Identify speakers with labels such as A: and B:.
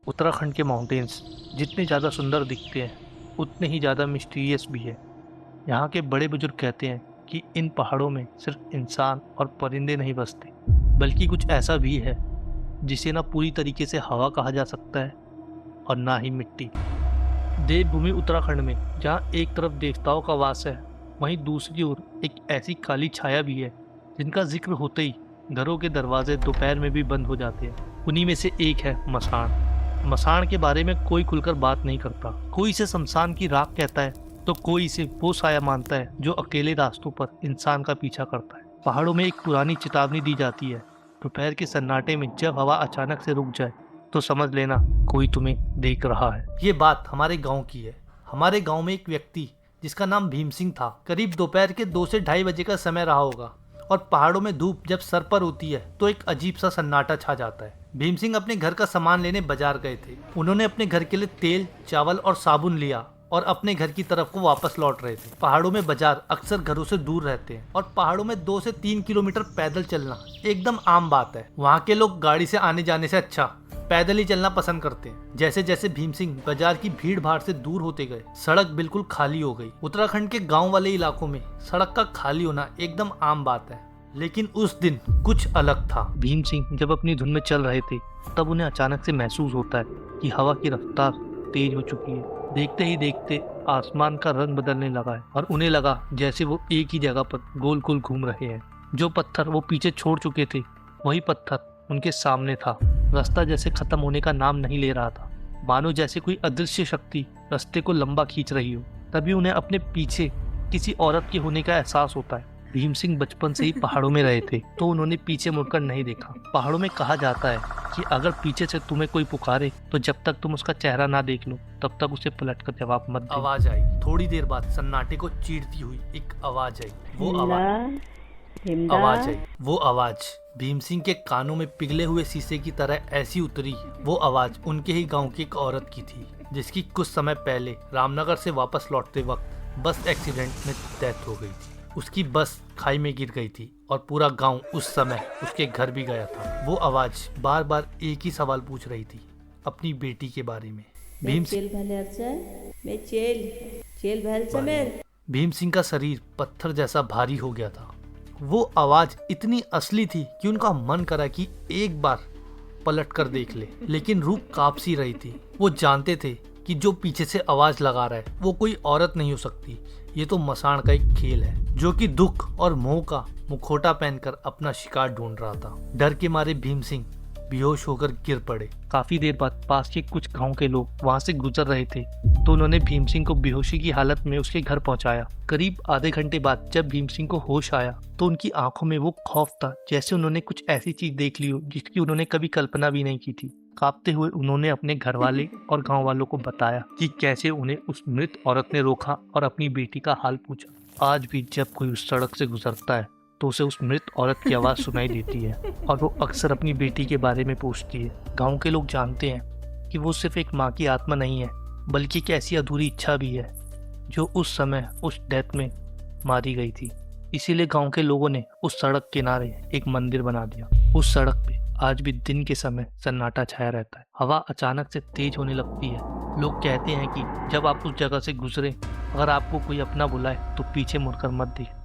A: उत्तराखंड के माउंटेन्स जितने ज़्यादा सुंदर दिखते हैं उतने ही ज़्यादा मिस्टीरियस भी है। यहाँ के बड़े बुजुर्ग कहते हैं कि इन पहाड़ों में सिर्फ इंसान और परिंदे नहीं बसते, बल्कि कुछ ऐसा भी है जिसे ना पूरी तरीके से हवा कहा जा सकता है और ना ही मिट्टी। देवभूमि उत्तराखंड में जहाँ एक तरफ देवताओं का वास है, वहीं दूसरी ओर एक ऐसी काली छाया भी है जिनका जिक्र होते ही घरों के दरवाजे दोपहर में भी बंद हो जाते हैं। उन्हीं में से एक है मसान। मसान के बारे में कोई खुलकर बात नहीं करता। कोई इसे शमशान की राख कहता है तो कोई इसे वो साया मानता है जो अकेले रास्तों पर इंसान का पीछा करता है। पहाड़ों में एक पुरानी चेतावनी दी जाती है, दोपहर के सन्नाटे में जब हवा अचानक से रुक जाए तो समझ लेना कोई तुम्हें देख रहा है।
B: ये बात हमारे गांव की है। हमारे गांव में एक व्यक्ति जिसका नाम भीम सिंह था, करीब दोपहर के 2 से 2:30 बजे का समय रहा होगा और पहाड़ों में धूप जब सर पर होती है तो एक अजीब सा सन्नाटा छा जाता है। भीम सिंह अपने घर का सामान लेने बाजार गए थे। उन्होंने अपने घर के लिए तेल, चावल और साबुन लिया और अपने घर की तरफ को वापस लौट रहे थे। पहाड़ों में बाजार अक्सर घरों से दूर रहते हैं और पहाड़ों में 2 से 3 किलोमीटर पैदल चलना एकदम आम बात है। वहाँ के लोग गाड़ी से आने जाने से अच्छा पैदल ही चलना पसंद करते हैं। जैसे जैसे भीम सिंह बाजार की भीड़ भाड़ से दूर होते गए, सड़क बिल्कुल खाली हो गई। उत्तराखंड के गांव वाले इलाकों में सड़क का खाली होना एकदम आम बात है, लेकिन उस दिन कुछ अलग था।
A: भीम सिंह जब अपनी धुन में चल रहे थे तब उन्हें अचानक से महसूस होता है कि हवा की रफ्तार तेज हो चुकी है। देखते ही देखते आसमान का रंग बदलने लगा है और उन्हें लगा जैसे वो एक ही जगह पर गोल गोल घूम रहे हैं। जो पत्थर वो पीछे छोड़ चुके थे वही पत्थर उनके सामने था। रास्ता जैसे खत्म होने का नाम नहीं ले रहा था, मानो जैसे कोई अदृश्य शक्ति रास्ते को लंबा खींच रही हो। तभी उन्हें अपने पीछे किसी औरत के होने का एहसास होता है। भीम सिंह बचपन से ही पहाड़ों में रहे थे तो उन्होंने पीछे मुड़कर नहीं देखा। पहाड़ों में कहा जाता है कि अगर पीछे से तुम्हें कोई पुकारे तो जब तक तुम उसका चेहरा ना देख लो तब तक उसे पलटकर जवाब मत दो।
B: आवाज आई। थोड़ी देर बाद सन्नाटे को चीरती हुई एक आवाज आई। वो आवाज भीम सिंह के कानों में पिघले हुए शीशे की तरह ऐसी उतरी। वो आवाज उनके ही गांव की एक औरत की थी जिसकी कुछ समय पहले रामनगर से वापस लौटते वक्त बस एक्सीडेंट में डेथ हो गई थी। उसकी बस खाई में गिर गई थी और पूरा गांव उस समय उसके घर भी गया था। वो आवाज बार बार एक ही सवाल पूछ रही थी, अपनी बेटी के बारे में। भीम सिंह का शरीर पत्थर जैसा भारी हो गया था। वो आवाज इतनी असली थी कि उनका मन करा कि एक बार पलट कर देख ले, लेकिन रूह कांप सी रही थी। वो जानते थे कि जो पीछे से आवाज लगा रहा है वो कोई औरत नहीं हो सकती। ये तो मसान का एक खेल है जो कि दुख और मोह का मुखौटा पहनकर अपना शिकार ढूंढ रहा था। डर के मारे भीम सिंह बेहोश होकर गिर पड़े।
A: काफी देर बाद पास के कुछ गांव के लोग वहां से गुजर रहे थे तो उन्होंने भीम सिंह को बेहोशी की हालत में उसके घर पहुंचाया। करीब आधे घंटे बाद जब भीम सिंह को होश आया तो उनकी आंखों में वो खौफ था जैसे उन्होंने कुछ ऐसी चीज देख ली हो जिसकी उन्होंने कभी कल्पना भी नहीं की थी। कांपते हुए उन्होंने अपने घर वाले और गांव वालों को बताया कि कैसे उन्हें उस मृत औरत ने रोका और अपनी बेटी का हाल पूछा। आज भी जब कोई उस सड़क से गुजरता है तो उसे उस मृत औरत की आवाज़ सुनाई देती है और वो अक्सर अपनी बेटी के बारे में पूछती है। गांव के लोग जानते हैं कि वो सिर्फ एक माँ की आत्मा नहीं है बल्कि एक ऐसी अधूरी इच्छा भी है जो उस समय उस डेथ में मारी गई थी। इसीलिए गांव के लोगों ने उस सड़क किनारे एक मंदिर बना दिया। उस सड़क पे आज भी दिन के समय सन्नाटा छाया रहता है। हवा अचानक से तेज होने लगती है। लोग कहते हैं कि जब आप उस जगह से गुजरे, अगर आपको कोई अपना बुलाए तो पीछे मुड़कर मत देखना।